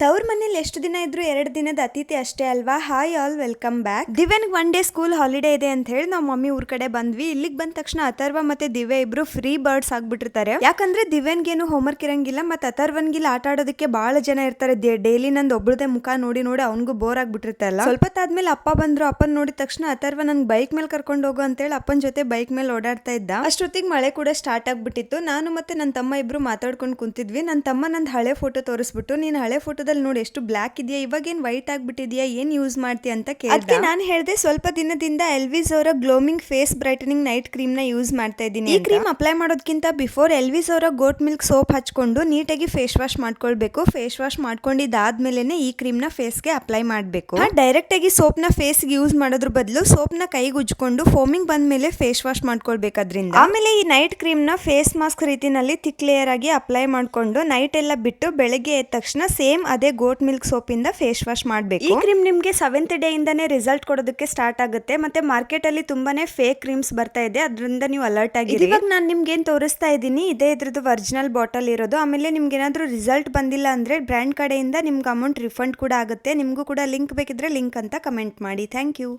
ತವ್ರ ಮನೇಲಿ ಎಷ್ಟು ದಿನ ಇದ್ರು 2 ದಿನದ ಅತಿಥಿ ಅಷ್ಟೇ ಅಲ್ವಾ. Hi all, welcome back. ದಿವ್ಯನ್ಗೆ 1 ಡೇ ಸ್ಕೂಲ್ ಹಾಲಿಡೇ ಇದೆ ಅಂತ ಹೇಳಿ ನಾವು ಮಮ್ಮಿ ಊರ್ ಕಡೆ ಬಂದ್ವಿ. ಇಲ್ಲಿಗೆ ಬಂದ ತಕ್ಷಣ ಅಥರ್ವ ಮತ್ತೆ ದಿವ್ಯ ಇಬ್ರು ಫ್ರೀ ಬರ್ಡ್ಸ್ ಆಗ್ಬಿಟ್ಟಿರ್ತಾರೆ. ಯಾಕಂದ್ರೆ ದಿವ್ಯನ್ಗೇನು ಹೋಮ್ವರ್ಕ್ ಇರಂಗಿಲ್ಲ, ಮತ್ತೆ ಅಥರ್ವನ್ಗಿಲ್ಲ ಆಟ ಆಡೋದಕ್ಕೆ ಬಹಳ ಜನ ಇರ್ತಾರೆ. ಡೈಲಿ ನಂದು ಒಬ್ಬಳದೇ ಮುಖ ನೋಡಿ ನೋಡಿ ಅವನಿಗೂ ಬೋರ್ ಆಗ್ಬಿಟ್ಟಿರ್ತಲ್ಲ. ಸ್ವಲ್ಪ ಹೊತ್ತಾದ್ಮೇಲೆ ಅಪ್ಪ ಬಂದ್ರು. ಅಪ್ಪನ್ ನೋಡಿದ ತಕ್ಷಣ ಅಥರ್ವ ನನ್ ಬೈಕ್ ಮೇಲೆ ಕರ್ಕೊಂಡು ಹೋಗು ಅಂತ ಹೇಳಿ ಅಪ್ಪನ ಜೊತೆ ಬೈಕ್ ಮೇಲೆ ಓಡಾಡ್ತಾ ಇದ್ದ. ಅಷ್ಟೊತ್ತಿಗೆ ಮಳೆ ಕೂಡ ಸ್ಟಾರ್ಟ್ ಆಗ್ಬಿಟ್ಟಿತ್ತು. ನಾನು ಮತ್ತೆ ನನ್ನ ತಮ್ಮ ಇಬ್ರು ಮಾತಾಡ್ಕೊಂಡು ಕುಂತಿದ್ವಿ. ನನ್ನ ತಮ್ಮ ನಂದು ಹಳೆ ಫೋಟೋ ತೋರಿಸ್ಬಿಟ್ಟು, ನೀನ್ ಹಳೆ ಫೋಟೋದಲ್ಲಿ ನೋಡಿ ಎಷ್ಟು ಬ್ಲಾಕ್ ಇದೆಯಾ, ಇವಾಗ ಏನ್ ವೈಟ್ ಆಗ್ಬಿಟ್ಟಿದ್ಯಾ, ಏನ್ ಯೂಸ್ ಮಾಡ್ತೀಯ ಅಂತ ಕೇಳಿದ. ಅದಕ್ಕೆ ನಾನು ಹೇಳಿದೆ ಸ್ವಲ್ಪ ದಿನದಿಂದ ಎಲ್ವಿಸ್ ಅವರ ಗ್ಲೋಮಿಂಗ್ ಫೇಸ್ ಬ್ರೈಟನಿಂಗ್ ನೈಟ್ ಕ್ರೀಮ್ ನ ಯೂಸ್ ಮಾಡ್ತಾ ಇದ್ದೀನಿ. ಈ ಕ್ರೀಮ್ ಅಪ್ಲೈ ಮಾಡೋದಕ್ಕಿಂತ ಬಿಫೋರ್ ಎಲ್ವಿಸ್ ಅವರ ಗೋಟ್ ಮಿಲ್ಕ್ ಸೋಪ್ ಹಚ್ಕೊಂಡು ನೀಟಾಗಿ ಫೇಸ್ ವಾಶ್ ಮಾಡ್ಕೊಳ್ಬೇಕು. ಫೇಸ್ ವಾಶ್ ಮಾಡ್ಕೊಂಡಿದ್ದಾದ್ಮೇಲೆ ಈ ಕ್ರೀಮ್ ನ ಫೇಸ್ ಗೆ ಅಪ್ಲೈ ಮಾಡಬೇಕು. ಡೈರೆಕ್ಟ್ ಆಗಿ ಸೋಪ್ ನ ಫೇಸ್ ಗೆ ಯೂಸ್ ಮಾಡೋದ್ರ ಬದಲು ಸೋಪ್ ನ ಕೈಗೆ ಉಜ್ಕೊಂಡು ಫೋಮಿಂಗ್ ಬಂದ್ಮೇಲೆ ಫೇಸ್ ವಾಶ್ ಮಾಡ್ಕೊಳ್ಬೇಕು ಅದ್ರಿಂದ. ಆಮೇಲೆ ಈ ನೈಟ್ ಕ್ರೀಮ್ ನ ಫೇಸ್ ಮಾಸ್ಕ್ ರೀತಿನಲ್ಲಿ ಥಿಕ್ ಲೇಯರ್ ಆಗಿ ಅಪ್ಲೈ ಮಾಡ್ಕೊಂಡು ನೈಟ್ ಎಲ್ಲ ಬಿಟ್ಟು ಬೆಳಗ್ಗೆ ಎದ್ದ ತಕ್ಷಣ ಸೇಮ್ ಅದೇ ಗೋಟ್ ಮಿಲ್ಕ್ ಸೋಪ್ ಇಂದ ಫೇಸ್ ವಾಶ್ ಮಾಡಬೇಕು. ಈ ಕ್ರೀಮ್ ನಿಮ್ಗೆ 7th ಡೇ ಇಂದಾನೆ ರಿಸಲ್ಟ್ ಕೊಡೋದಕ್ಕೆ ಸ್ಟಾರ್ಟ್ ಆಗುತ್ತೆ. ಮತ್ತೆ ಮಾರ್ಕೆಟ್ ಅಲ್ಲಿ ತುಂಬಾನೇ ಫೇಕ್ ಕ್ರೀಮ್ಸ್ ಬರ್ತಾ ಇದೆ, ಅದರಿಂದ ನೀವು ಅಲರ್ಟ್ ಆಗಿರಿ. ಇವಾಗ ನಾನು ನಿಮ್ಗೆ ಏನ್ ತೋರಿಸ್ತಾ ಇದ್ದೀನಿ ಇದೇ ಇದ್ರದ್ದು ಒರಿಜಿನಲ್ ಬಾಟಲ್ ಇರೋದು. ಆಮೇಲೆ ನಿಮ್ಗೆ ಏನಾದ್ರೂ ರಿಸಲ್ಟ್ ಬಂದಿಲ್ಲ ಅಂದ್ರೆ ಬ್ರ್ಯಾಂಡ್ ಕಡೆಯಿಂದ ನಿಮ್ಗೆ ಅಮೌಂಟ್ ರಿಫಂಡ್ ಕೂಡ ಆಗುತ್ತೆ. ನಿಮ್ಗೂ ಕೂಡ ಲಿಂಕ್ ಬೇಕಿದ್ರೆ ಲಿಂಕ್ ಅಂತ ಕಮೆಂಟ್ ಮಾಡಿ. Thank you.